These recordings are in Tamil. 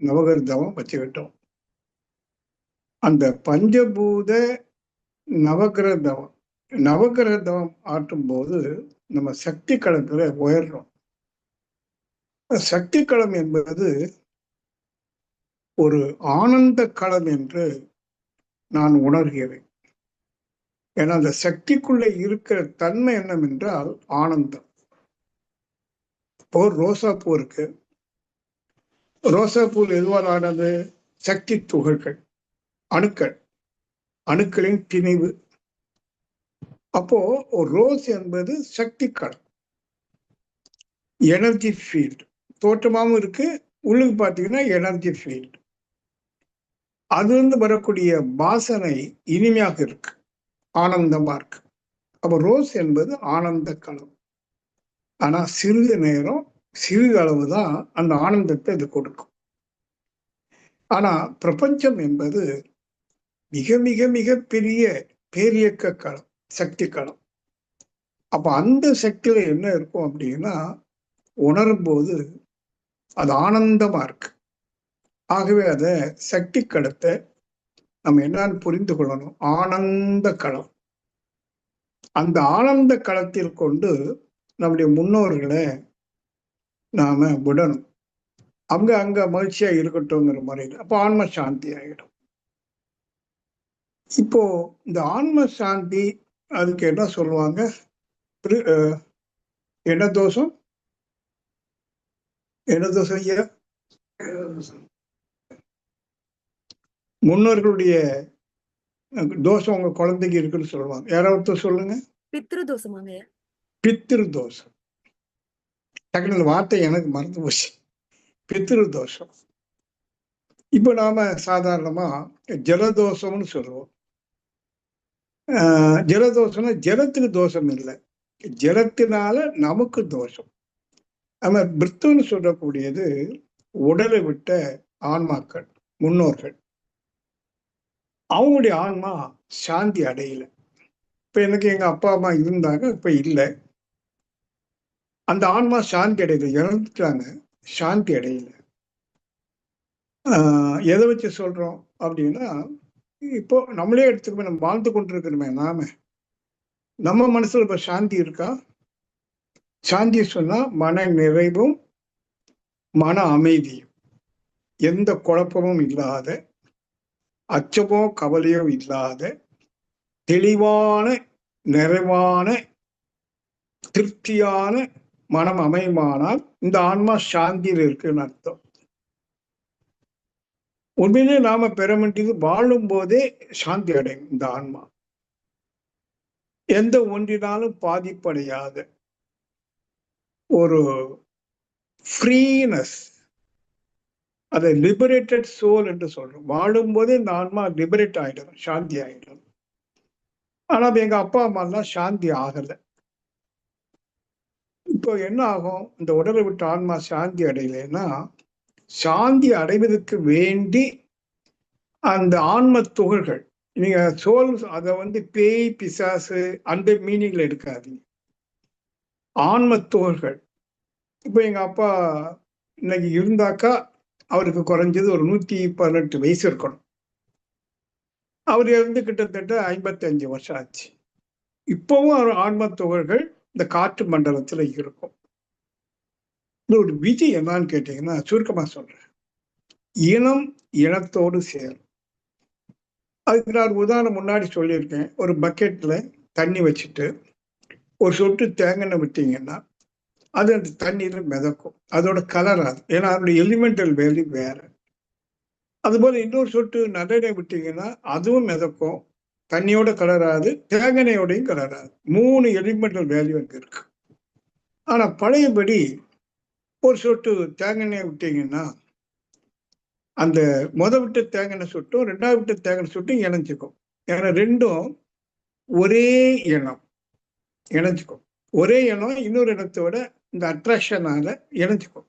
நவகிரதம் வச்சுக்கிட்டோம். அந்த பஞ்சபூத நவகிரதம் நவகிரதம் ஆட்டும் போது நம்ம சக்தி களத்துல உயர்றோம். சக்தி களம் என்பது ஒரு ஆனந்த களம் என்று நான் உணர்கிறேன். ஏன்னா அந்த சக்திக்குள்ளே இருக்கிற தன்மை என்னவென்றால் ஆனந்தம். இப்போ ரோசா பூ இருக்கு. ரோசா பூ எதுவால் ஆனது? சக்தி துகள்கள், அணுக்கள், அணுக்களின் திணிவு. அப்போ ஒரு ரோஸ் என்பது சக்தி களம், எனர்ஜி ஃபீல்டு. தோற்றமாகவும் இருக்கு, உள்ளுக்கு பார்த்தீங்கன்னா எனர்ஜி ஃபீல்டு. அதிலிருந்து வரக்கூடிய வாசனை இனிமையாக இருக்கு, ஆனந்தமா இருக்கு. அப்போ ரோஸ் என்பது ஆனந்த களம். ஆனா சிறிது நேரம், சிறிது அளவு தான் அந்த ஆனந்தத்தை இது கொடுக்கும். ஆனா பிரபஞ்சம் என்பது மிக மிக மிக பெரிய பேரியக்க களம், சக்தி களம். அப்ப அந்த சக்தியில என்ன இருக்கும் அப்படின்னா, உணரும் போது அது ஆனந்தமா இருக்கு. ஆகவே அத சக்தி களத்தை நம்ம என்னன்னு புரிந்து கொள்ளணும். ஆனந்த களம். அந்த ஆனந்த களத்தில் கொண்டு நம்முடைய முன்னோர்களை நாம விடணும். அங்க மகிழ்ச்சியா இருக்கட்டும்ங்கிற முறையில். அப்போ ஆன்ம சாந்தி ஆகிடும். இப்போ இந்த ஆன்ம சாந்தி அதுக்கு என்ன சொல்லுவாங்க? என்ன தோஷம்? என்ன தோஷம் ஐயா? முன்னோர்களுடைய தோஷம் உங்க குழந்தைக்கு இருக்குன்னு சொல்லுவாங்க. யாராவது சொல்லுங்க. பித்ரு தோஷமாங்க. பித்ரு தோஷம். டக்குனு வார்த்தை எனக்கு மறந்து போச்சு. பித்ரு தோஷம். இப்ப நாம சாதாரணமா ஜலதோஷம்னு சொல்லுவோம். ஜலதோஷம்னா ஜலத்துக்கு தோஷம் இல்லை, ஜலத்தினால நமக்கு தோஷம். நம்ம பிரித்துன்னு சொல்லக்கூடியது உடலை விட்ட ஆன்மாக்கள், முன்னோர்கள். அவங்களுடைய ஆன்மா சாந்தி அடையல. இப்ப எனக்கு எங்க அப்பா அம்மா இருந்தாங்க, இப்ப இல்லை. அந்த ஆன்மா சாந்தி அடையல, இறந்துட்டாங்க, சாந்தி அடையல. எதை வச்சு சொல்றோம் அப்படின்னா, இப்போ நம்மளே எடுத்துக்கோ, நம்ம வாழ்ந்து கொண்டிருக்கிறோமே நம்ம மனசுல இப்ப சாந்தி இருக்கா? சாந்தி சொன்னா மன நிறைவும் மன அமைதியும், எந்த குழப்பமும் இல்லாத, அச்சமோ கவலையோ இல்லாத, தெளிவான, நிறைவான, திருப்தியான மனம் அமையுமானால் இந்த ஆன்மா சாந்தியில் இருக்குன்னு அர்த்தம். உண்மையிலே நாம பெற வேண்டியது வாழும் போதே சாந்தி அடையும் இந்த ஆன்மா. எந்த ஒன்றினாலும் பாதிப்படையாத ஒரு ஃப்ரீனஸ், அதை லிபரேட்டட் சோல் என்று சொல்றோம். வாழும் போதே இந்த ஆன்மா லிபரேட் ஆயிடும், சாந்தி ஆயிடும். ஆனா எங்க அப்பா அம்மா எல்லாம் சாந்தி ஆகலை. இப்போ என்ன ஆகும்? இந்த உடலை விட்டு ஆன்மா சாந்தி அடையலைன்னா, சாந்தி அடைவதற்கு வேண்டி அந்த ஆன்ம துகள்கள், நீங்க சோல் அதை பேய் பிசாசு அந்த மீனிங்ல எடுக்காதீங்க. ஆன்ம துகள்கள். இப்போ எங்க அப்பா இன்னைக்கு இருந்தாக்கா அவருக்கு குறைஞ்சது ஒரு 118 வயசு இருக்கணும். அவர் இருந்து கிட்டத்தட்ட 55 வருஷம் ஆச்சு. இப்பவும் அவர் ஆன்ம துகள்கள் இந்த காற்று மண்டலத்துல இருக்கும். ஒரு விதி என்னன்னு கேட்டீங்கன்னா, சுருக்கமா சொல்றேன். இனம் இனத்தோடு சேரும். அதுக்கு நான் உதாரணம் முன்னாடி சொல்லியிருக்கேன். ஒரு பக்கெட்ல தண்ணி வச்சுட்டு ஒரு சொட்டு தேங்காய் விட்டீங்கன்னா அது அந்த தண்ணீர்ல மிதக்கும். அதோட கலராது. ஏன்னா அதோட எலிமெண்டல் வேல்யூ வேற. அதுபோல இன்னொரு சொட்டு நல்லெண்ணெய் விட்டீங்கன்னா அதுவும் மிதக்கும், தண்ணியோட கலராது, தேங்காயோடையும் கலராது. 3 எலிமெண்டல் வேல்யூ அங்க இருக்கு. ஆனா பழையபடி ஒரு சொட்டு தேங்காய் விட்டீங்கன்னா அந்த விட்ட தேங்காய் சொட்டும் 2வது விட்ட தேங்காய் சொட்டும் இணைஞ்சுக்கும். ஏன்னா ரெண்டும் ஒரே இனம், இணைஞ்சுக்கும். ஒரே இனம் இன்னொரு இனத்தோட இந்த அட்ராக்ஷனால இணைஞ்சுக்கும்.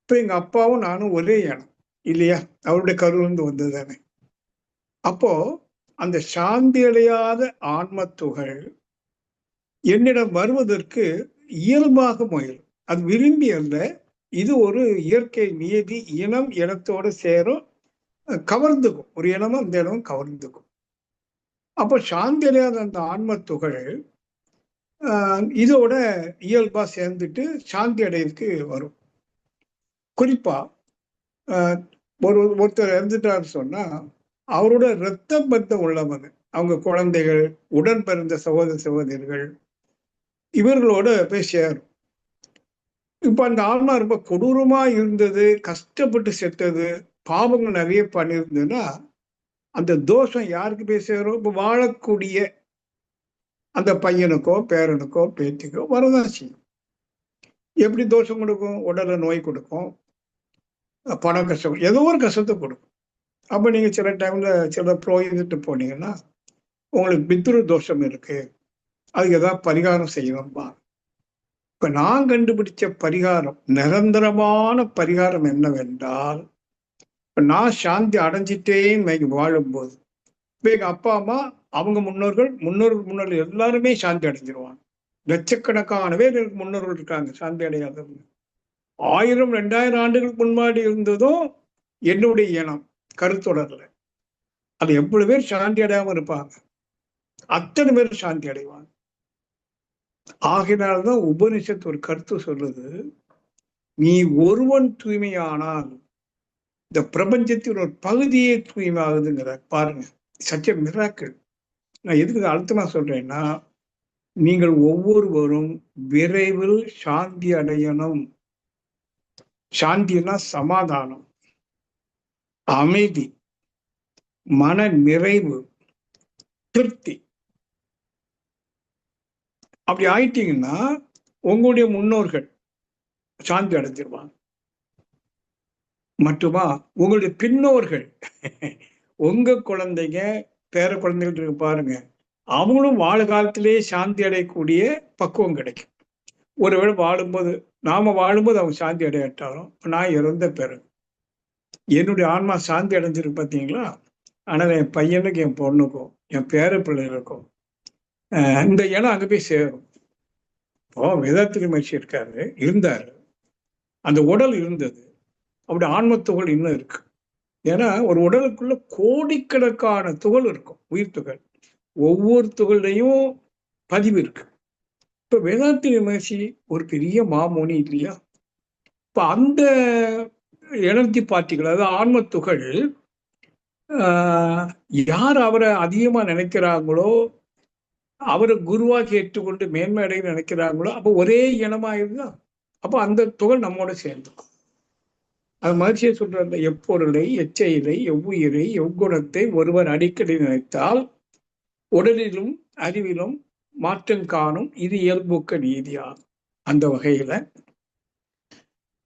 இப்ப எங்க அப்பாவும் நானும் ஒரே இனம் இல்லையா? அவருடைய கருவிலிருந்து வந்தது தானே. அப்போ அந்த சாந்தி அடையாத ஆன்மத்துகள் என்னிடம் வருவதற்கு இயல்பாக முயலும். அது விரும்பி அல்ல, இது ஒரு இயற்கை நியதி. இனம் இனத்தோட சேரும், கவர்ந்துக்கும். ஒரு இனமும் அந்த இடமும் கவர்ந்துக்கும். அப்போ சாந்தி அடையாத அந்த ஆன்ம துகள் இதோட இயல்பா சேர்ந்துட்டு சாந்தி அடையதுக்கு வரும். குறிப்பா ஒருத்தர் இறந்துட்டாரு சொன்னா அவரோட இரத்த பந்தம் உள்ளவங்க, அவங்க குழந்தைகள், உடன் பிறந்த சகோதர சகோதரிகள், இவர்களோட போய் சேரும். இப்ப அந்த ஆன்மா ரொம்ப கொடூரமா இருந்தது, கஷ்டப்பட்டு செத்தது, பாவங்கள் நிறைய பண்ணியிருந்ததுன்னா அந்த தோஷம் யாருக்கு போய் சேரும்? இப்ப வாழக்கூடிய அந்த பையனுக்கோ பேரனுக்கோ பேத்திக்கோ வரதான் செய்யும். எப்படி தோஷம் கொடுக்கும்? உடல்ல நோய் கொடுக்கும், பண கஷ்டம், ஏதோ ஒரு கஷ்டத்தை கொடுக்கும். அப்ப நீங்க சில டைம்ல சில புரோகிதர்கிட்ட போனீங்கன்னா உங்களுக்கு பித்ரு தோஷம் இருக்கு, அதுக்கு ஏதாவது பரிகாரம் செய்யணும்பா. இப்ப நான் கண்டுபிடிச்ச பரிகாரம், நிரந்தரமான பரிகாரம் என்னவென்றால், இப்ப நான் சாந்தி அடைஞ்சிட்டேன்னு வாழும்போது, இப்ப எங்க அப்பா அம்மா, அவங்க முன்னோர்கள் எல்லாருமே சாந்தி அடைஞ்சிருவாங்க. லட்சக்கணக்கான பேர் எனக்கு முன்னோர்கள் இருக்காங்க சாந்தி அடையாதவங்க. 1000 2000 ஆண்டுகளுக்கு முன்னாடி இருந்ததும் என்னுடைய இனம் கருத்தொடர்ல. அது எவ்வளவு பேர் சாந்தி அடையாம இருப்பாங்க, அத்தனை பேர் சாந்தி அடைவாங்க. ஆகினால்தான் உபனிஷத்து ஒரு கருத்து சொல்லுது, நீ ஒருவன் தூய்மையானால் இந்த பிரபஞ்சத்தின் ஒரு பகுதியே தூய்மையாகுதுங்கிற. பாருங்க, சச்ச மிராக்கிள். நான் எதுக்கு அழுத்தமா சொல்றேன்னா, நீங்கள் ஒவ்வொருவரும் விரைவில் சாந்தி அடையணும். சாந்தினா சமாதானம், அமைதி, மன நிறைவு, திருப்தி. அப்படி ஆயிட்டீங்கன்னா உங்களுடைய முன்னோர்கள் சாந்தி அடைஞ்சிருவாங்க. மட்டுமா, உங்களுடைய பின்னோர்கள் உங்க குழந்தைங்க, பேர குழந்தைகள் இருக்கு பாருங்க, அவங்களும் வாழ காலத்திலேயே சாந்தி அடையக்கூடிய பக்குவம் கிடைக்கும். ஒருவேளை வாழும்போது, நாம வாழும்போது அவங்க சாந்தி அடையாட்டாலும் நான் இறந்த பிறகு என்னுடைய ஆன்மா சாந்தி அடைஞ்சிருக்கு பார்த்தீங்களா. ஆனால் என் பையனுக்கு, என் பொண்ணுக்கும், என் பேர பிள்ளைகளுக்கும் இந்த இனம் அங்கே போய் சேரும். இப்போ வேதாத்திரி மகிழ்ச்சி இருக்காரு, இருந்தாரு, அந்த உடல் இருந்தது, அப்படி ஆன்ம துகள் இன்னும் இருக்கு. ஏன்னா ஒரு உடலுக்குள்ள கோடிக்கணக்கான துகள் இருக்கும், உயிர் துகள். ஒவ்வொரு துகள்லையும் பதிவு இருக்கு. இப்ப வேதாத்திரி மகிழ்ச்சி ஒரு பெரிய மாமுனி இல்லையா. இப்ப அந்த எனர்ஜி பார்ட்டிகள், அதாவது ஆன்ம துகள், யார் அவரை அதிகமா நினைக்கிறாங்களோ, அவரை குருவாக ஏற்றுக்கொண்டு மேன்மை அடைய நினைக்கிறாங்களோ, அப்போ ஒரே இனமா இருந்தா அப்போ அந்த துகள் நம்மோட சேர்ந்துக்கும். அது மகிழ்ச்சியை சொல்ற, அந்த எப்பொருளை, எச்செயலை, எவ்வுயிரை, எவ்குணத்தை ஒருவர் அடிக்கடி நினைத்தால் உடலிலும் அறிவிலும் மாற்றம் காணும், இது இயல்புக்க நீதியாகும். அந்த வகையில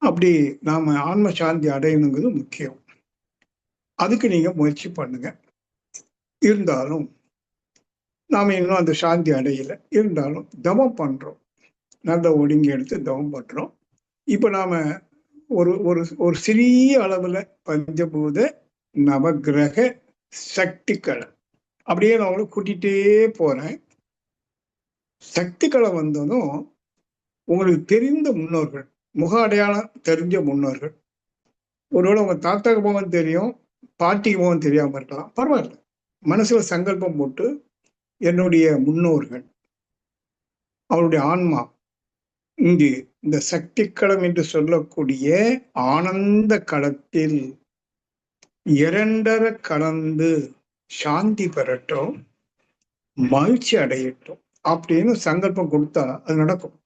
அப்படி நாம ஆன்ம சாந்தி அடையணுங்கிறது முக்கியம். அதுக்கு நீங்க முயற்சி பண்ணுங்க. இருந்தாலும் நாம இன்னும் அந்த சாந்தி அடையல, இருந்தாலும் தவம் பண்றோம், நல்ல ஒடுங்கி எடுத்து தவம் பண்றோம். இப்ப நாம ஒரு ஒரு ஒரு சிறிய அளவுல பஞ்சபூத நவகிரக சக்திகளை அப்படியே நான் அவங்களை கூட்டிகிட்டே போறேன். சக்திகளை வந்ததும் உங்களுக்கு தெரிந்த முன்னோர்கள், முக அடையாளம் தெரிஞ்ச முன்னோர்கள், ஒருவேளை உங்க தாத்தாக்கு முகம் தெரியும், பாட்டிக்கு முகம் தெரியாம இருக்கலாம், பரவாயில்ல. மனசுல சங்கல்பம் போட்டு, என்னுடைய முன்னோர்கள், அவருடைய ஆன்மா இங்கு இந்த சக்தி களம் என்று சொல்லக்கூடிய ஆனந்த களத்தில் இரண்டர கலந்து சாந்தி பெறட்டும், மகிழ்ச்சி அடையட்டும் அப்படின்னு சங்கல்பம் கொடுத்தா அது நடக்கும்.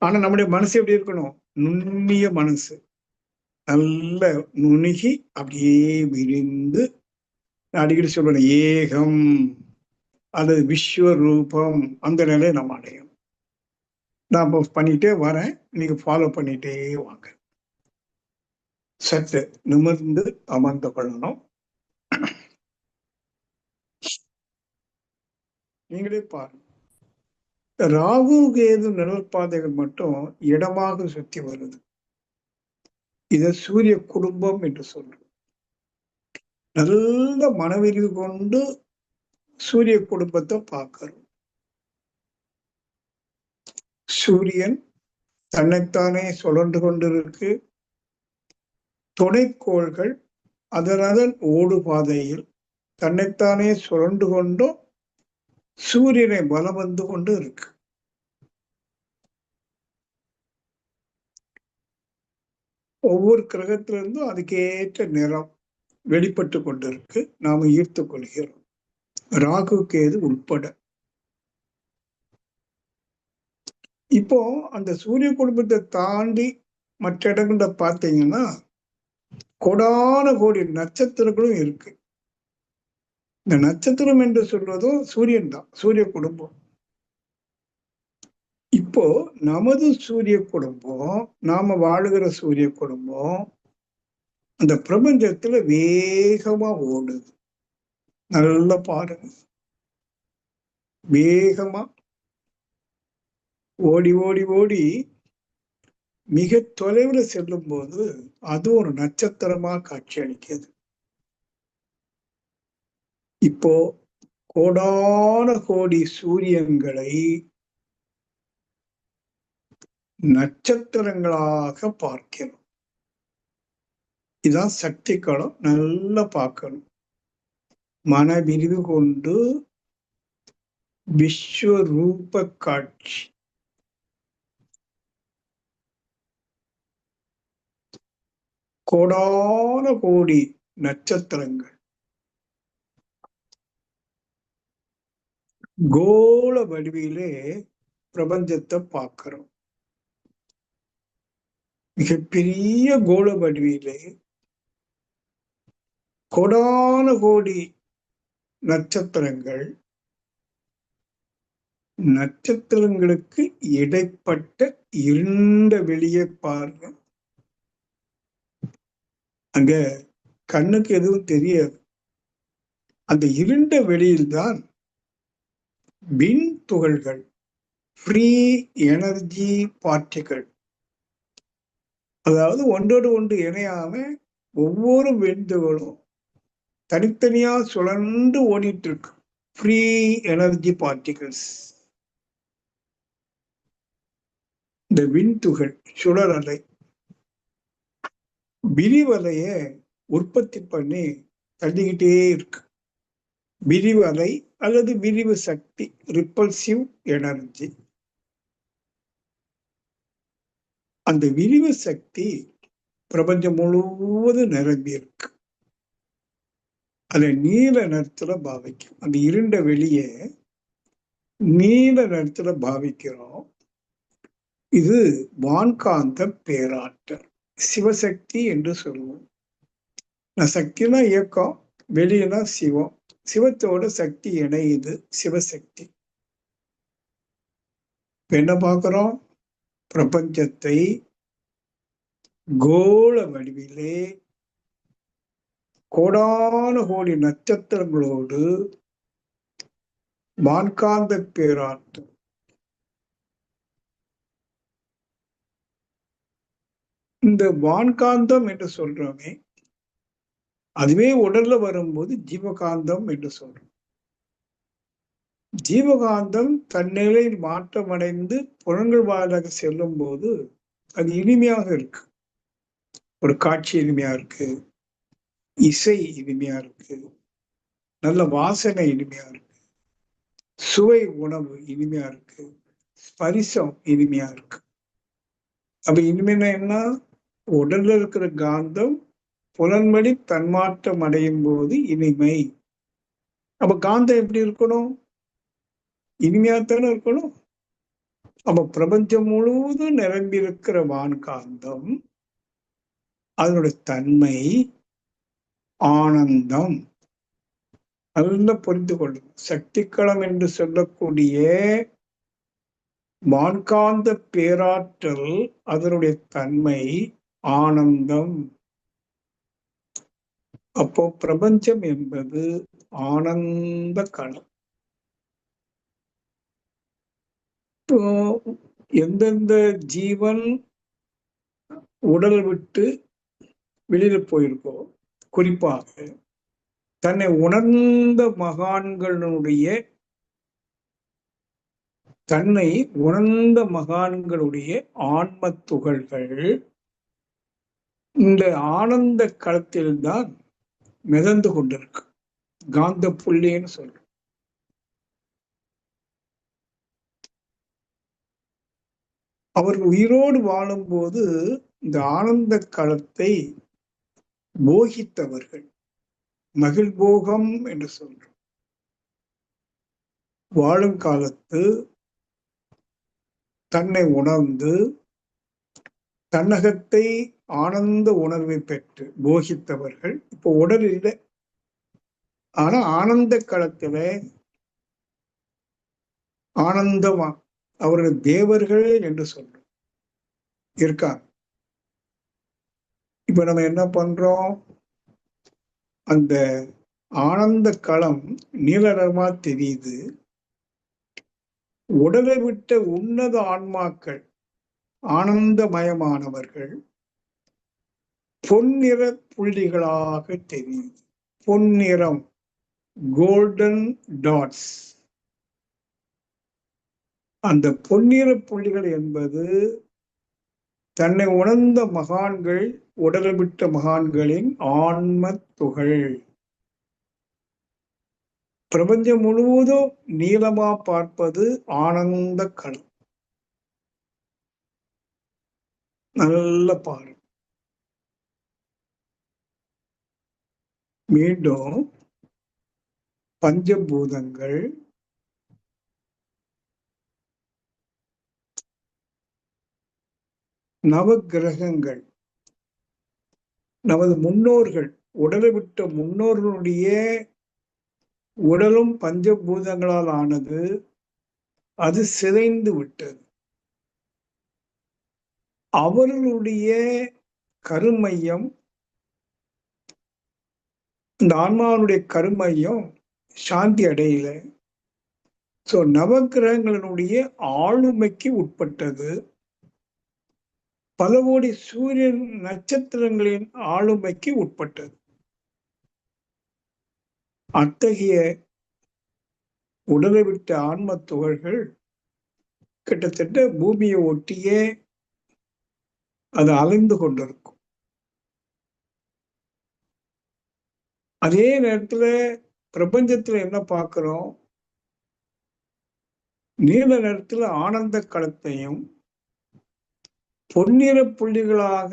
ஆனா நம்முடைய மனசு எப்படி இருக்கணும்? நுண்ணிய மனசு, நல்ல நுணுகி அப்படியே விரிந்து, அடிக்கடி சொல்றேன், ஏகம் அல்லது விஸ்வரூபம், அந்த நிலையை நம்ம அடையும். நான் பண்ணிட்டே வரேன், நீங்க ஃபாலோ பண்ணிட்டே வாங்க. சற்று நிமிர்ந்து அமர்ந்து கொள்ளணும். நீங்களே பாருங்க, ராகு கேது நிழல் பாதைகள் மட்டும் இடமாக சுத்தி வருது. இத சூரிய குடும்பம் என்று சொல்றோம். நல்ல மனவிரிவு கொண்டு சூரிய குடும்பத்தை பார்க்கிறோம். சூரியன் தன்னைத்தானே சுழன்று கொண்டிருக்கு. துணைக்கோள்கள் அதனதன் ஓடு பாதையில் தன்னைத்தானே சுழன்று கொண்டும் சூரியனை பலம் வந்து கொண்டு இருக்கு. ஒவ்வொரு கிரகத்திலிருந்தும் அதுக்கேற்ற நிறம் வெளிப்பட்டு கொண்டிருக்கு. நாம ஈர்த்து கொள்கிறோம், ராகு கேது உட்பட. இப்போ அந்த சூரிய குடும்பத்தை தாண்டி மற்ற இடங்கள்ல பார்த்தீங்கன்னா கோடான கோடி நட்சத்திரங்களும் இருக்கு. இந்த நட்சத்திரம் என்று சொல்வதும் சூரியன் தான், சூரிய குடும்பம். இப்போ நமது சூரிய குடும்பம், நாம வாழுகிற சூரிய குடும்பம் அந்த பிரபஞ்சத்துல வேகமா ஓடுது. நல்லா பாருங்க, வேகமா ஓடி ஓடி ஓடி மிக தொலைவில் செல்லும் போது அது ஒரு நட்சத்திரமா காட்சி அளிக்கிறது. இப்போ கோடான கோடி சூரியன்களை நட்சத்திரங்களாக பார்க்கிறோம். இதான் சக்தி களம். நல்லா பார்க்கணும். மன விரிவு கொண்டு விஸ்வரூப காட்சி. கோடான கோடி நட்சத்திரங்கள் கோள வடிவிலே பிரபஞ்சத்தை பார்க்கிறோம். மிகப்பெரிய கோள வடிவிலே கோடான கோடி நட்சத்திரங்கள், நட்சத்திரங்களுக்கு இடைப்பட்ட இருண்ட வெளியே பாருங்க. அங்க கண்ணுக்கு எதுவும் தெரியாது. அந்த இருண்ட வெளியில்தான் விண் துகள்கள், ஃப்ரீ எனர்ஜி பார்ட்டிகள், அதாவது ஒன்றோடு ஒன்று இணையாம ஒவ்வொரு விண்துகளும் தனித்தனியா சுழன்று ஓடிட்டு இருக்கு. Free energy particles. இந்த விண்துகள் சுழலலை விரிவலைய உற்பத்தி பண்ணி தள்ளிக்கிட்டே இருக்கு. விரிவு அலை அல்லது விரிவு சக்தி, ரிப்பல்சிவ் எனர்ஜி. அந்த விரிவு சக்தி பிரபஞ்சம் முழுவதும் நிரம்பி இருக்கு. அதை நீல நிறத்துல பாவிக்கும். அந்த இருண்ட வெளியே நீல நிறத்துல பாவிக்கிறோம். இது வான்காந்த பேராற்றல், சிவசக்தி என்று சொல்லுவோம். சக்தினா இயக்கம், வெளியினா சிவம். சிவத்தோட சக்தி இணையுது, சிவசக்தி. என்ன பார்க்கிறோம்? பிரபஞ்சத்தை கோள வடிவிலே கோடான கோடி நட்சத்திரங்களோடு வான்காந்த பேராற்றல். இந்த வான்காந்தம் என்று சொல்றோமே, அதுவே உடல்ல வரும்போது ஜீவகாந்தம் என்று சொல்றோம். ஜீவகாந்தம் தன்னிலையில் மாற்றமடைந்து புலன்கள் வாயிலாக செல்லும் போது அது இனிமையாக இருக்கு. ஒரு காட்சி இனிமையா இருக்கு, இசை இனிமையா இருக்கு, நல்ல வாசனை இனிமையா இருக்கு, சுவை உணவு இனிமையா இருக்கு, ஸ்பரிசம் இனிமையா இருக்கு. அப்ப இனிமைன்னா என்ன? உடல்ல இருக்கிற காந்தம் புலன்வழி தன்மாற்றம் அடையும் போது இனிமை. அப்ப காந்தம் எப்படி இருக்கணும்? இனிமையாத்தானே இருக்கணும். அப்ப பிரபஞ்சம் முழுவதும் நிரம்பி இருக்கிற வான்காந்தம், அதனுடைய தன்மை ஆனந்தம். நல்லா புரிந்து கொள்ளும். சக்திக்களம் என்று சொல்லக்கூடிய வான்காந்த பேராற்றல், அதனுடைய தன்மை ஆனந்தம். அப்போ பிரபஞ்சம் என்பது ஆனந்த களம். இப்போ எந்தெந்த ஜீவன் உடல் விட்டு வெளியில போயிருக்கோ, குறிப்பாக தன்னை உணர்ந்த மகான்களுடைய தன்னை உணர்ந்த மகான்களுடைய ஆன்ம துகள்கள் இந்த ஆனந்த களத்தில்தான் மிதந்து கொண்டிருக்கு. காந்த புள்ளின்னு சொல்றோம். அவர்கள் உயிரோடு வாழும்போது இந்த ஆனந்த களத்தை போகித்தவர்கள், மகிழ்போகம் என்று சொல்றோம். வாழும் காலத்து தன்னை உணர்ந்து தன்னகத்தை ஆனந்த உணர்வை பெற்று போகித்தவர்கள் இப்போ உடல் இல்லை, ஆனா ஆனந்த களத்துல ஆனந்தமா அவர்கள் தேவர்கள் என்று சொல்றோம் இருக்காங்க. இப்ப நம்ம என்ன பண்றோம், அந்த ஆனந்த களம் நீலரமா தெரியுது. உடலை விட்ட உன்னத ஆன்மாக்கள், ஆனந்தமயமானவர்கள் பொன்னிற புள்ளிகளாக தெரியுது. பொன்னிறம், கோல்டன் டாட்ஸ். அந்த பொன்னிற புள்ளிகள் என்பது தன்னை உணர்ந்த மகான்கள், உடலை விட்ட மகான்களின் ஆன்ம துகள். பிரபஞ்சம் முழுவதும் நீளமா பார்ப்பது ஆனந்த களம். நல்ல பாரு. மீண்டும் பஞ்சபூதங்கள், நவகிரகங்கள், நமது முன்னோர்கள், உடலை விட்ட முன்னோர்களுடைய உடலும் பஞ்சபூதங்களால் ஆனது. அது சிதைந்து விட்டது. அவர்களுடைய கருமையம், இந்த ஆன்மாவுடைய கருமையம் சாந்தி அடையல. சோ நவகிரகங்களினுடைய ஆளுமைக்கு உட்பட்டது. பல கோடி சூரியன் நட்சத்திரங்களின் ஆளுமைக்கு உட்பட்டது. அத்தகைய உடலை விட்ட ஆன்ம துகள்கள் கிட்டத்தட்ட பூமியை ஒட்டியே அது அலைந்து கொண்டிருக்கும். அதே நேரத்துல பிரபஞ்சத்துல என்ன பார்க்கிறோம், நீல நேரத்துல ஆனந்த களத்தையும் பொன்னிற புள்ளிகளாக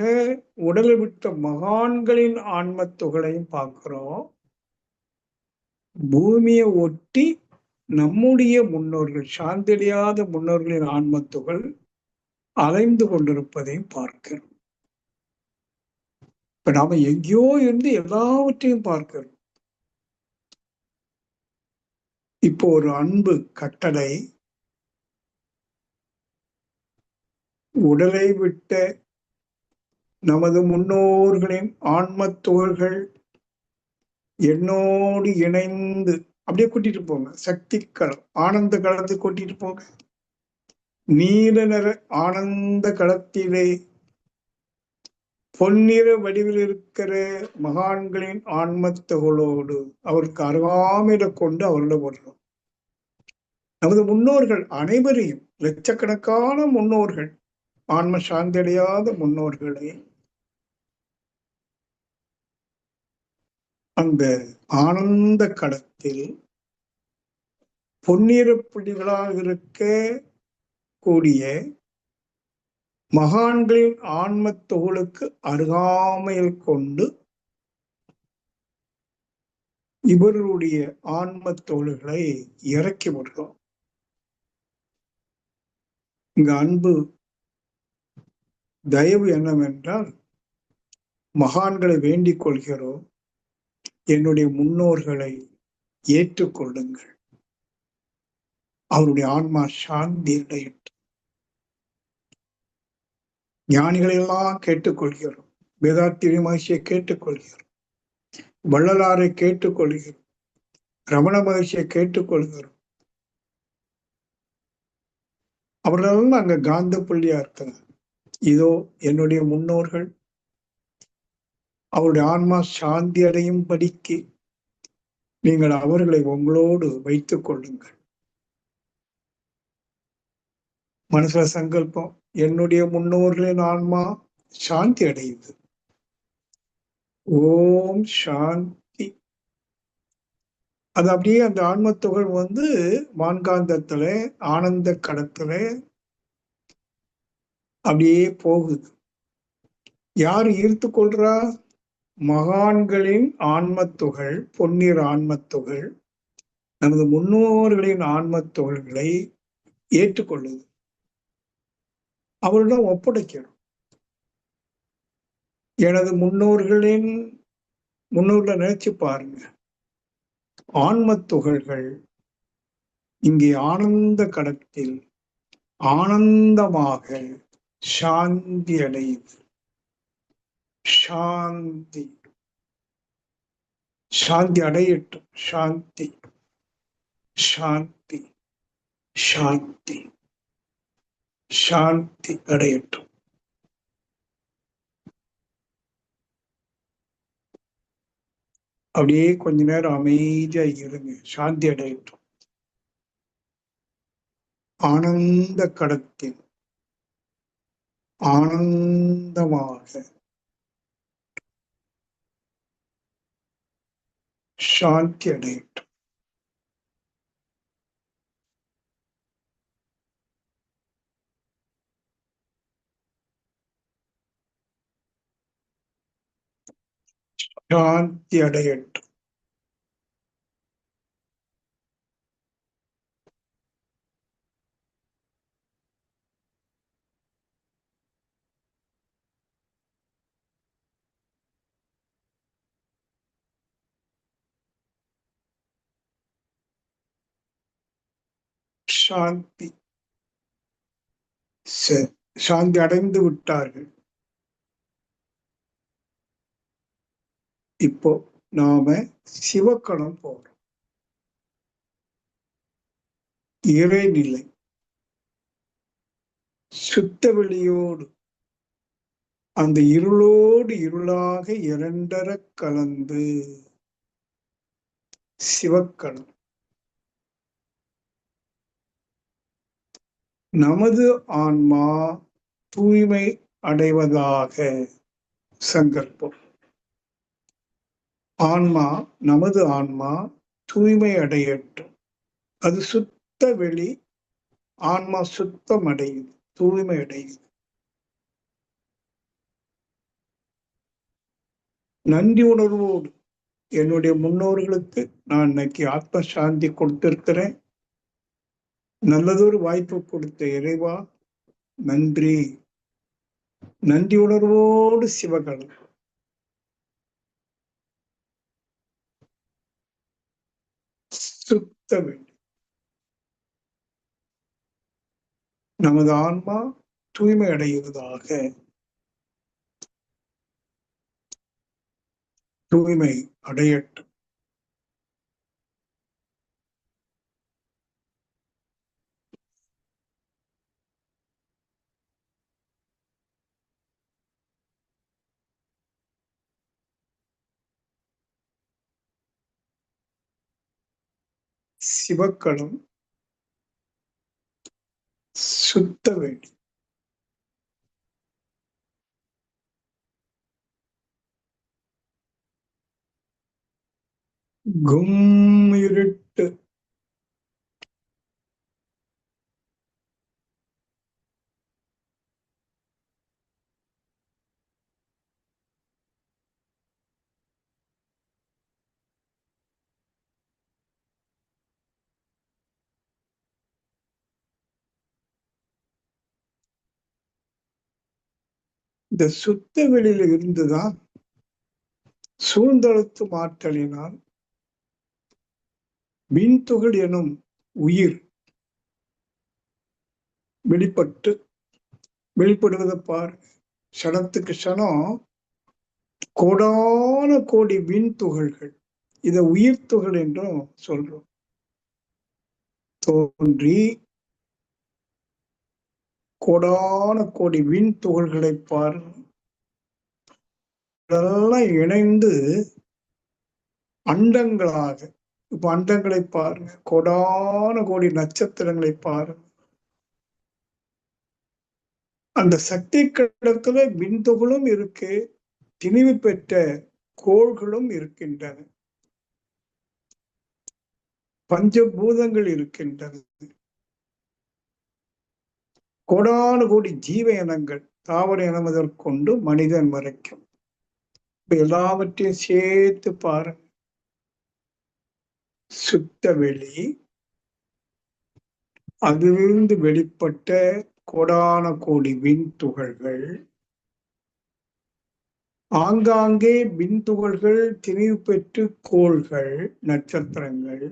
உடலை விட்ட மகான்களின் ஆன்ம துகளையும் பார்க்கிறோம். பூமியை ஒட்டி நம்முடைய முன்னோர்கள், சாந்தடியாத முன்னோர்களின் ஆன்மத்துகள் அலைந்து கொண்டிருப்பதையும் பார்க்கிறோம். இப்ப நாம எங்கேயோ இருந்து எல்லாவற்றையும் பார்க்கிறோம். இப்போ ஒரு அன்பு கட்டளை, உடலை விட்ட நமது முன்னோர்களின் ஆன்மத்துகள்கள் என்னோடு இணைந்து அப்படியே கூட்டிட்டு போங்க. சக்தி களம், ஆனந்த களத்தை கூட்டிட்டு போங்க. நீல நிற ஆனந்த களத்திலே பொன்னிற வடிவில் இருக்கிற மகான்களின் ஆன்மத்துகளோடு அவருக்கு அருகாமையில கொண்டு அவர்களை வருகிறோம். நமது முன்னோர்கள் அனைவரையும், லட்சக்கணக்கான முன்னோர்கள், ஆன்ம சாந்தடையாத முன்னோர்களை அந்த ஆனந்த களத்தில் பொன்னிற புள்ளிகளாக இருக்க கூடிய மகான்களின் ஆன்ம தொகுளுக்கு அருகாமையில் கொண்டு இவர்களுடைய ஆன்ம தொகுல்களை இறக்கி விடுறோம். இங்க அன்பு தயவு என்னவென்றால், மகான்களை வேண்டிக் கொள்கிறோம், என்னுடைய முன்னோர்களை ஏற்றுக்கொள்ளுங்கள், அவருடைய ஆன்மா சாந்தி அடையட்டும். ஞானிகளை எல்லாம் கேட்டுக்கொள்கிறோம், வேதாத்திரி மகிழ்ச்சியை கேட்டுக்கொள்கிறோம், வள்ளலாரை கேட்டுக்கொள்கிறோம், ரமண மகிழ்ச்சியை கேட்டுக்கொள்கிறோம். அவர்களெல்லாம் அங்க காந்த புள்ளியா இருக்காங்க. இதோ என்னுடைய முன்னோர்கள், அவருடைய ஆன்மா சாந்தி அடையும் படிக்கு நீங்கள் அவர்களை உங்களோடு வைத்துக் கொள்ளுங்கள். மனசுல சங்கல்பம், என்னுடைய முன்னோர்களின் ஆன்மா சாந்தி அடையுது. ஓம் சாந்தி. அது அப்படியே அந்த ஆன்மத்துகள் வான்காந்தத்துல ஆனந்த கடத்துல அப்படியே போகுது. யாரு ஈர்த்து கொள்றா? மகான்களின் ஆன்மத்துகள், பொன்னிற ஆன்மத்துகள் நமது முன்னோர்களின் ஆன்மத்துகள்களை ஏற்றுக்கொள்ளுது. அவரிடம் ஒப்படைக்கணும். எனது முன்னோர்களை நினைச்சு பாருங்க. ஆன்மத்துகள்கள் இங்கே ஆனந்த கடத்தில் ஆனந்தமாக சாந்தி அடையுது. சாந்தி சாந்தி அடையட்டும். சாந்தி சாந்தி சாந்தி சாந்தி அடையட்டும். அப்படியே கொஞ்ச நேரம் அமைதியா இருங்க. சாந்தி அடையட்டும். ஆனந்த கடத்தில் ஆனந்தமாக சாந்தி அடையட்டும். சாந்தி அடையட்டும். சாந்தி. சாந்தி அடைந்து விட்டார்கள். இப்போ நாம சிவக்கணம் போறோம். இறைநிலை சுத்த வெளியோடு அந்த இருளோடு இருளாக இரண்டர கலந்து சிவக்கணம். நமது ஆன்மா தூய்மை அடைவதாக சங்கல்பம். நமது ஆன்மா தூய்மை அடையட்டும். அது சுத்த வெளி. ஆன்மா சுத்தம் அடையுது, தூய்மை அடையுது. நன்றி உணர்வோடு என்னுடைய முன்னோர்களுக்கு நான் இன்னைக்கு ஆத்ம சாந்தி கொடுத்திருக்கிறேன். நல்லதொரு வாய்ப்பு கொடுத்த இறைவா நன்றி. நன்றி உணர்வோடு சிவகணம். சுத்த வேண்டும். நமது ஆன்மா தூய்மை அடைவதாக. தூய்மை அடையட்டும். சிவக்கணம் சுத்த வேண்டும். கும் இருட்டு. இந்த சுத்த வெளியில இருந்துதான் சூழ்ந்தழுத்து ஆற்றலினால் விண்துகள் எனும் உயிர் வெளிப்படுவதை பார். சனத்துக்கு சனம் கோடான கோடி விண்துகள்கள், இதை உயிர் துகள் என்றும் சொல்றோம். தோன்றி கோடான கோடி விண் துகள்களை பார். இதெல்லாம் இணைந்து அண்டங்களாக. இப்ப அண்டங்களை பாருங்க, கோடான கோடி நட்சத்திரங்களை பாருங்க. அந்த சக்தி கடத்துல விண்துகளும் இருக்கு, திணிவு பெற்ற கோள்களும் இருக்கின்றன, பஞ்சபூதங்கள் இருக்கின்றன, கோடானு கோடி ஜீவ இனங்கள், தாவர இனம் முதற்கொண்டு மனிதன் வரைக்கும். இப்ப எல்லாவற்றையும் சேர்த்து பாருங்க. சுத்த வெளி, அதிலிருந்து வெளிப்பட்ட கோடான கோடி விண்துகள்கள், ஆங்காங்கே விண்துகள்கள் திணிவு பெற்று கோள்கள், நட்சத்திரங்கள்,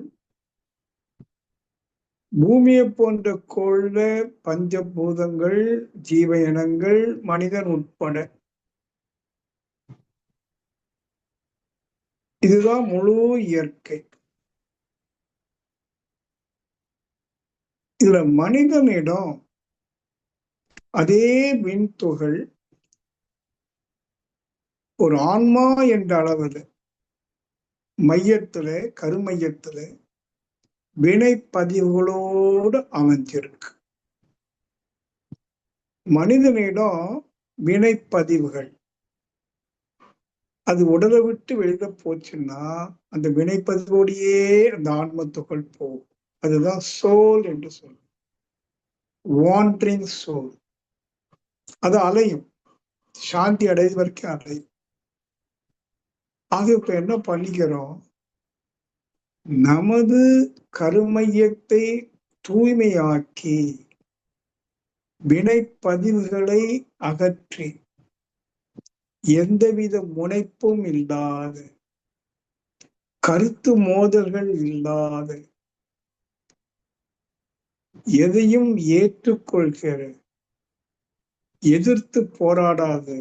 பூமியை போன்ற கோள்ல பஞ்சபூதங்கள், ஜீவ இனங்கள், மனிதன் உட்பட. இதுதான் முழு இயற்கை. இதுல மனிதனிடம் அதே விண்துகள் ஒரு ஆன்மா என்ற அளவில் மையத்துல, கருமையத்துல வினைப்பதிவுகளோடு அமைஞ்சிருக்கு. மனிதனிடம் வினைப்பதிவுகள், அது உடலை விட்டு வெளியில போச்சுன்னா அந்த வினைப்பதிவோடையே அந்த ஆன்ம துகள் போகும். அதுதான் சோல் என்று சொல்லும், வாண்டரிங் சோல். அது அலையும், சாந்தி அடைவது வரைக்கும் அலையும். ஆக இப்ப என்ன பண்ணிக்கிறோம், நமது கருமையத்தை தூய்மையாக்கி வினைப்பதிவுகளை அகற்றி எந்தவித முனைப்பும் இல்லாத, கருத்து மோதல்கள் இல்லாத, எதையும் ஏற்றுக்கொள்கிற, எதிர்த்து போராடாது,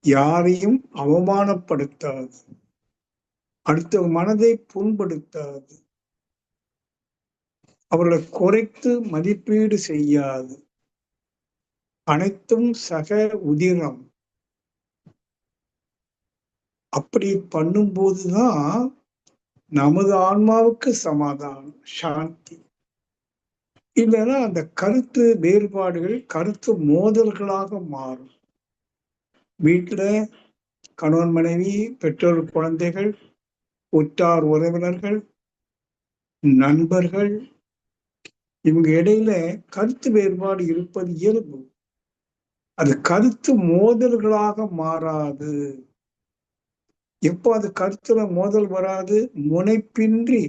யாரையும் அவமானப்படுத்தாது, அடுத்த மனதை புண்படுத்தாது, அவர்களை குறைத்து மதிப்பீடு செய்யாது, அனைத்தும் சக உதிரம். அப்படி பண்ணும்போதுதான் நமது ஆன்மாவுக்கு சமாதானம், சாந்தி. இல்லைன்னா அந்த கருத்து வேறுபாடுகள் கருத்து மோதல்களாக மாறும். வீட்டுல கணவன் மனைவி, பெற்றோர் குழந்தைகள், உற்றார் உறவினர்கள், நண்பர்கள், இவங்க இடையில கருத்து வேறுபாடு இருப்பது இயல்பு. அது கருத்து மோதல்களாக மாறாது. எப்போ அது கருத்துல மோதல் வராது, முனைப்பின்றி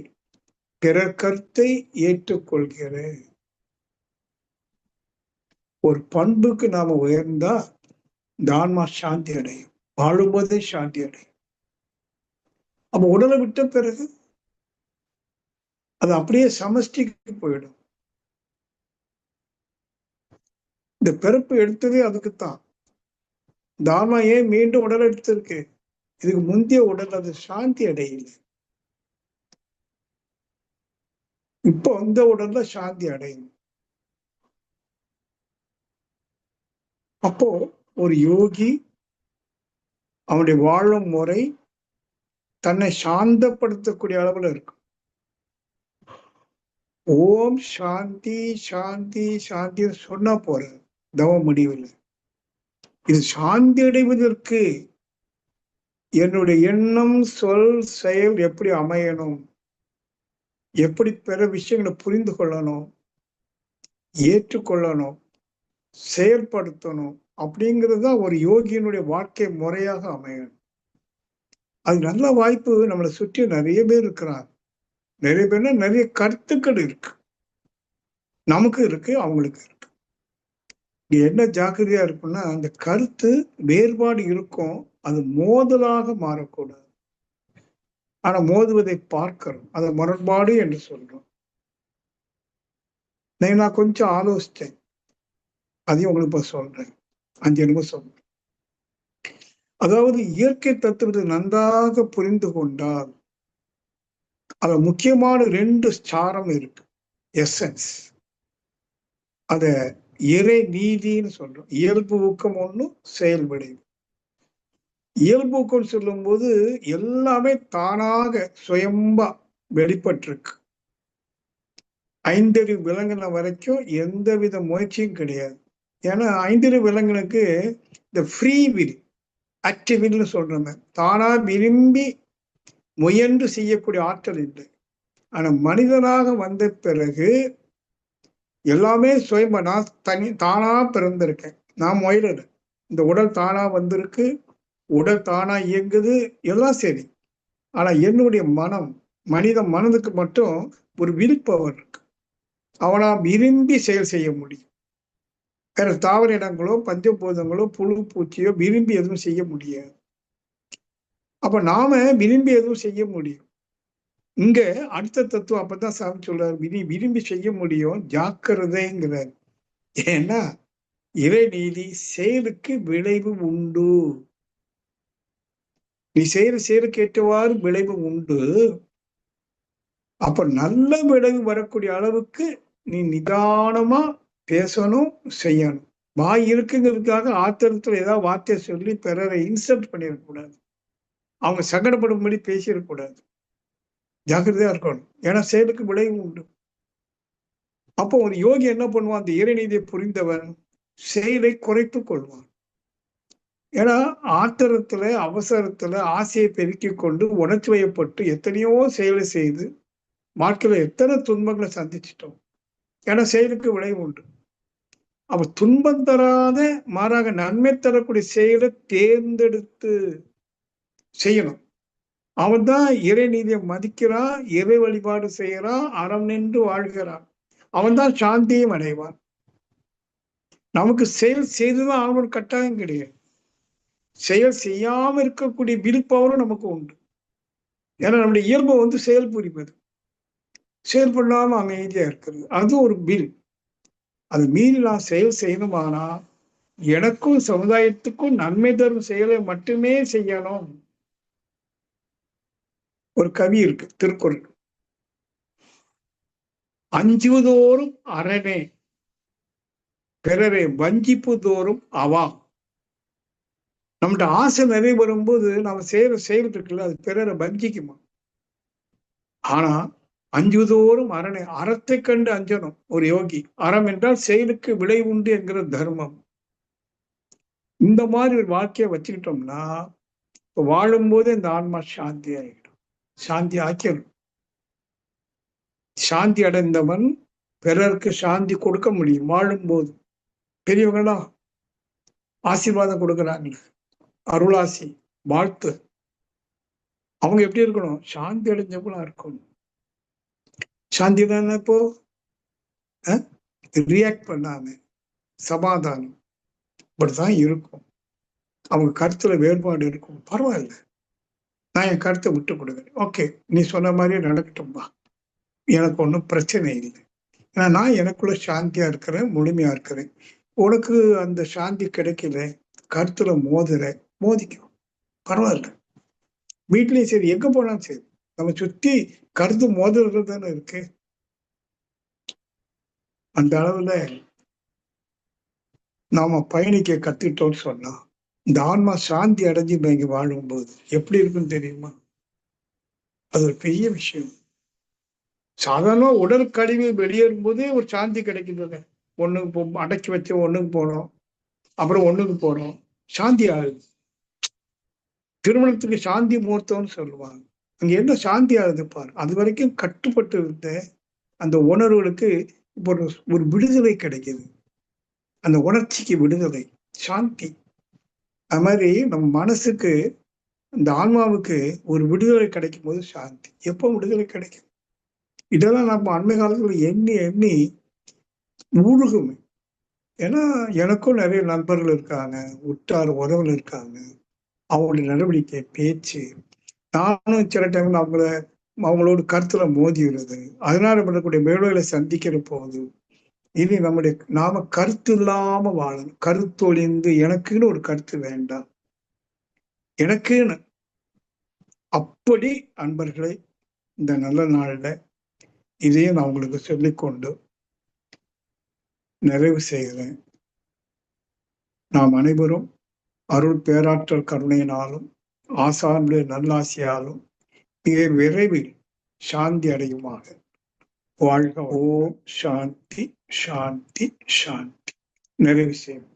பிற கருத்தை ஏற்றுக்கொள்கிற ஒரு பண்புக்கு நாம உயர்ந்தா இந்த ஆன்மா சாந்தி அடையும், வாழும்போதே சாந்தி அடையும். அப்ப உடலை விட்ட பிறகு அது அப்படியே சமஷ்டிக்கு போயிடும். இந்த பிறப்பு எடுத்ததே அதுக்குத்தான். இந்த ஆன்மா ஏன் மீண்டும் உடல் எடுத்திருக்கு, இதுக்கு முந்தைய உடல் அது சாந்தி அடையல, இப்போ அந்த உடல்ல சாந்தி அடையும். அப்போ ஒரு யோகி அவனுடைய வாழும் முறை தன்னை சாந்தப்படுத்தக்கூடிய அளவுல இருக்கும். ஓம் சாந்தி சாந்தி சாந்தி சொன்னா போறது தவ முடிவில். இது சாந்தி அடைவதற்கு என்னுடைய எண்ணம், சொல், செயல் எப்படி அமையணும், எப்படி பிற விஷயங்களை புரிந்து கொள்ளணும், ஏற்றுக்கொள்ளணும், செயல்படுத்தணும், அப்படிங்கிறது தான் ஒரு யோகியினுடைய வாழ்க்கை முறையாக அமையணும். அது நல்ல வாய்ப்பு நம்மளை சுற்றி நிறைய பேர் இருக்கிறாங்க. நிறைய பேர்னா நிறைய கருத்துக்கள் இருக்கு, நமக்கு இருக்கு, அவங்களுக்கு இருக்கு. என்ன ஜாக்கிரதையா இருக்குன்னா, அந்த கருத்து வேறுபாடு இருக்கும், அது மோதலாக மாறக்கூடாது. ஆனா மோதுவதை பார்க்கிறோம், அதை முரண்பாடு என்று சொல்றோம். நான் கொஞ்சம் ஆலோசித்தேன், அதையும் உங்களுக்கு இப்ப சொல்றேன், 5 நிமிஷம் சொல்றேன். அதாவது இயற்கை தத்துவத்தை நன்றாக புரிந்து கொண்டால் அது முக்கியமான 2 சாரம் இருக்கு, எசன்ஸ். அத இறை நீதின்னு சொல்றோம். இயல்பு ஊக்கம் ஒண்ணு, செயல் விளைவு. இயல்பு ஊக்கம் சொல்லும் போது எல்லாமே தானாக சுயம்பா வெளிப்பட்டிருக்கு. 5 விலங்கின வரைக்கும் எந்தவித முயற்சியும் கிடையாது. ஏன்னா ஐந்திரு விலங்குகளுக்கு இந்த ஃப்ரீ வில், ஆக்டிவ் வில்னு சொல்றோமே, தானா விரும்பி முயன்று செய்யக்கூடிய ஆற்றல் இல்லை. ஆனா மனிதனாக வந்த பிறகு எல்லாமே சுயமா, நான் தானா பிறந்திருக்கேன், நான் முயலல. இந்த உடல் தானா வந்திருக்கு, உடல் தானா இயங்குது, எல்லாம் சரி. ஆனா என்னுடைய மனம், மனித மனதுக்கு மட்டும் ஒரு வில் பவர் இருக்கு. அவனா விரும்பி செயல் செய்ய முடியும். வேற தாவர இடங்களோ பஞ்சபூதங்களோ புழு பூச்சியோ விரும்பி எதுவும் செய்ய முடியாது. அப்ப நாம விரும்பி எதுவும் செய்ய முடியும். இங்க அடுத்த தத்துவம் அப்பதான் சாமி சொல்றாரு, விரும்பி செய்ய முடியும், ஜாக்கிரதைங்கிறார். ஏன்னா இறைநீதி செயலுக்கு விளைவு உண்டு. நீ செயலுக்கு ஏற்றவாறு விளைவு உண்டு. அப்ப நல்ல விளைவு வரக்கூடிய அளவுக்கு நீ நிதானமா பேசணும், செய்யணும். வாய் இருக்குங்கிறதுக்காக ஆத்திரத்துல ஏதாவது வார்த்தையை சொல்லி பிறரை இன்சல்ட் பண்ணிடக்கூடாது. அவங்க சங்கடப்படும்படி பேசிடக்கூடாது. ஜாக்கிரதையா இருக்கணும். ஏன்னா செயலுக்கு விளைவு உண்டு. அப்போ ஒரு யோகி என்ன பண்ணுவான்? அந்த இறைநீதியை புரிந்தவன் செயலை குறைத்துக் கொள்வான். ஏன்னா ஆத்திரத்துல அவசரத்துல ஆசையை பெருக்கிக் கொண்டு உணர்ச்சி வயப்பட்டு எத்தனையோ செயலை செய்து வாழ்க்கையில எத்தனை துன்பங்களை சந்திச்சிட்டோம். ஏன்னா செயலுக்கு விளைவு உண்டு. அவ துன்பம் தராத, மாறாக நன்மை தரக்கூடிய செயலை தேர்ந்தெடுத்து செய்யணும். அவன் தான் இறை நீதியை மதிக்கிறான், இறை வழிபாடு செய்யறான், அறம் நின்று வாழ்கிறான். அவன் தான் சாந்தியும் அடைவான். நமக்கு செயல் செய்துதான் அவனோட கட்டாயம் கிடையாது. செயல் செய்யாம இருக்கக்கூடிய விருப்பவரும் நமக்கு உண்டு. ஏன்னா நம்முடைய இயல்பு செயல் புரிவது, செயல் பண்ணாம அமைதியா இருக்கிறது, அது ஒரு வில். அது மீறி நான் செயல் செய்யணுமானா எனக்கும் சமுதாயத்துக்கும் நன்மை தரும் செயலை மட்டுமே செய்யணும். ஒரு கவி இருக்கு, திருக்குறள். அஞ்சுவதோறும் அரணே, பிறரை வஞ்சிப்பு தோறும் அவா. நம்மகிட்ட ஆசை நிறைவேறும் போது நம்ம செய்யற செயல் இருக்குல்ல, அது பிறரை வஞ்சிக்குமா. ஆனா அஞ்சுவதோறும் அரணே, அறத்தை கண்டு அஞ்சணும் ஒரு யோகி. அறம் என்றால் செயலுக்கு விளை உண்டு என்கிற தர்மம். இந்த மாதிரி ஒரு வாழ்க்கையை வச்சுக்கிட்டோம்னா வாழும்போது இந்த ஆன்மா சாந்தி ஆகிடும். சாந்தி ஆக்கிடும். சாந்தி அடைந்தவன் பிறருக்கு சாந்தி கொடுக்க முடியும் வாழும்போது. பெரியவங்களா ஆசீர்வாதம் கொடுக்குறாங்க, அருளாசி, வாழ்த்து. அவங்க எப்படி இருக்கணும்? சாந்தி அடைஞ்சவங்களா இருக்கணும். சாந்தி தானே இப்போ ரியாக்ட் பண்ணாம சமாதானம், இப்படிதான் இருக்கும். அவங்க கருத்துல வேறுபாடு இருக்கும், பரவாயில்ல, நான் என் கருத்தை விட்டு கொடுக்குறேன். ஓகே, நீ சொன்ன மாதிரி நடக்கட்டும்பா, எனக்கு ஒன்றும் பிரச்சனை இல்லை. ஏன்னா நான் எனக்குள்ள சாந்தியா இருக்கிறேன், முழுமையா இருக்கிறேன். உனக்கு அந்த சாந்தி கிடைக்கல, கருத்துல மோதிக்கும், பரவாயில்ல. வீட்லயும் சரி, எங்க போனாலும் சரி, நம்ம சுத்தி கருத்து மோதல்கள் தானே இருக்கு. அந்த அளவுல நாம பயணிக்க கத்துக்கிட்டோம்னு சொன்னா இந்த ஆன்மா சாந்தி அடைஞ்சு இங்க வாழும்போது எப்படி இருக்குன்னு தெரியுமா? அது ஒரு பெரிய விஷயம். சாதாரண உடல் கழிவு வெளியேறும் போதே ஒரு சாந்தி கிடைக்குதுங்க. ஒண்ணுக்கு அடக்கி வச்சு ஒண்ணுக்கு போனோம், அப்புறம் ஒண்ணுக்கு போனோம், சாந்தி ஆகுது. திருமணத்துக்கு சாந்தி முகூர்த்தம்னு சொல்லுவாங்க. அங்க என்ன சாந்தி ஆகுது பாரு. அது வரைக்கும் கட்டுப்பட்டு இருந்த அந்த உணர்வுகளுக்கு இப்போ ஒரு விடுதலை கிடைக்குது. அந்த உணர்ச்சிக்கு விடுதலை, சாந்தி. அது மாதிரி நம்ம மனசுக்கு, இந்த ஆன்மாவுக்கு ஒரு விடுதலை கிடைக்கும் போது சாந்தி. எப்போ விடுதலை கிடைக்கும்? இதெல்லாம் நம்ம அண்மை காலத்துல எண்ணி எண்ணி ஊழுகுமே. ஏன்னா எனக்கும் நிறைய நண்பர்கள் இருக்காங்க, உற்றார் உறவுகள் இருக்காங்க. அவங்களுடைய நடவடிக்கை, பேச்சு, நானும் சில டைம்ல அவங்களோட கருத்துல மோதிடுறது. அதனால பண்ணக்கூடிய மேலுகளை சந்திக்கிற போது இனி நாம கருத்து இல்லாம வாழணும். கருத்தொழிந்து எனக்குன்னு ஒரு கருத்து வேண்டாம், எனக்குன்னு. அப்படி அன்பர்களை இந்த நல்ல நாள்ல இதையும் நான் உங்களுக்கு சொல்லிக்கொண்டு நிறைவு செய்கிறேன். நாம் அனைவரும் அருள் பேராற்றல் கருணையினாலும் ஆசானுடைய நல்லாசியாலும் மிக விரைவில் சாந்தி அடையுமாக. வாழ்க. ஓம் சாந்தி சாந்தி சாந்தி. நிறைவு செய்யும்.